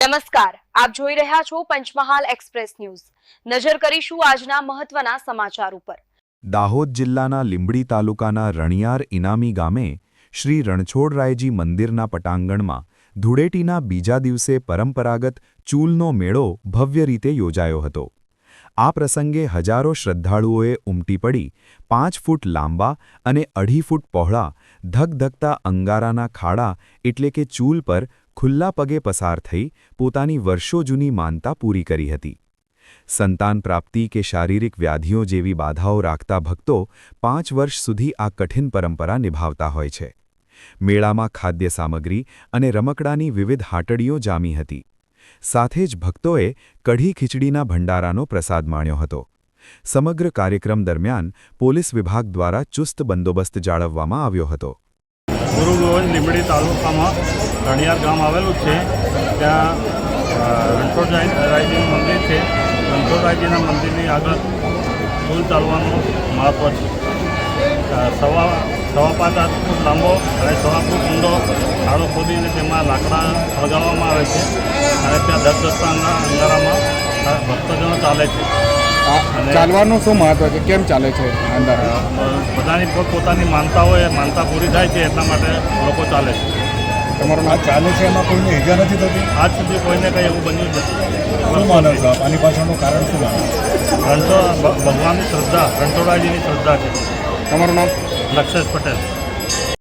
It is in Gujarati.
નમસ્કાર, આપ જોઈ રહ્યા છો પંચમહાલ એક્સપ્રેસ ન્યૂઝ. નજર કરીશું આજના મહત્વના સમાચાર ઉપર. દાહોદ જિલ્લાના લીંબડી તાલુકાના રણિયાર ઇનામી ગામે શ્રી રણછોડરાયજી મંદિરના પટાંગણમાં ધૂળેટીના બીજા દિવસે પરંપરાગત ચૂલનો મેળો ભવ્ય રીતે યોજાયો હતો. આ પ્રસંગે હજારો શ્રદ્ધાળુઓએ ઉમટી પડી 5 ફૂટ લાંબા અને 2.5 ફૂટ પહોળા ધગધગતા અંગારાના ખાડા એટલે કે ચૂલ પર ખુલ્લા પગે પસાર થઈ પોતાની વર્ષો જૂની માનતા પૂરી કરી હતી. સંતાન પ્રાપ્તિ કે શારીરિક વ્યાધિઓ જેવી બાધાઓ રાખતા ભક્તો 5 વર્ષ સુધી આ કઠિન પરંપરા નિભાવતા હોય છે. મેળામાં ખાદ્ય સામગ્રી અને રમકડાની વિવિધ હાટડીઓ જામી હતી. સાથે જ ભક્તોએ કઢી ખીચડીના ભંડારાનો પ્રસાદ માણ્યો હતો. સમગ્ર કાર્યક્રમ દરમિયાન પોલીસ વિભાગ દ્વારા ચુસ્ત બંદોબસ્ત જાળવવામાં આવ્યો હતો. ગુરુ ગોવિંદ લીંબડી તાલુકામાં રણિયાર ગામ આવેલું છે. ત્યાં રણછોડરાયજીનું મંદિર છે. રણછોડરાયજીના મંદિરની આગળ ચૂલ ચાલવાનું મહત્ત્વ છે. સવા 5 ફૂટ લાંબો અને 1.25 ફૂટ ઊંડો ખાડો ખોદીને તેમાં લાકડા સળગાવવામાં આવે છે અને ત્યાં ધગધગતા અંગારામાં ભક્તજનો ચાલે છે. ચાલવાનું શું મહત્વ છે? કેમ ચાલે છે અંદર? બધાની પોતપોતાની માનતા હોય, માનતા પૂરી થાય છે એટલા માટે લોકો ચાલે છે. તમારું નામ ચાલે છે એમાં કોઈને ઈજા નથી થતી? આજ સુધી કોઈને કંઈ એવું બન્યું નથી. શું માનો છો આપ? આની પાછળનું કારણ શું માનો? ભગવાનની શ્રદ્ધા, રણછોડરાયજીની શ્રદ્ધા છે. તમારું નામ? લક્ષેશ પટેલ.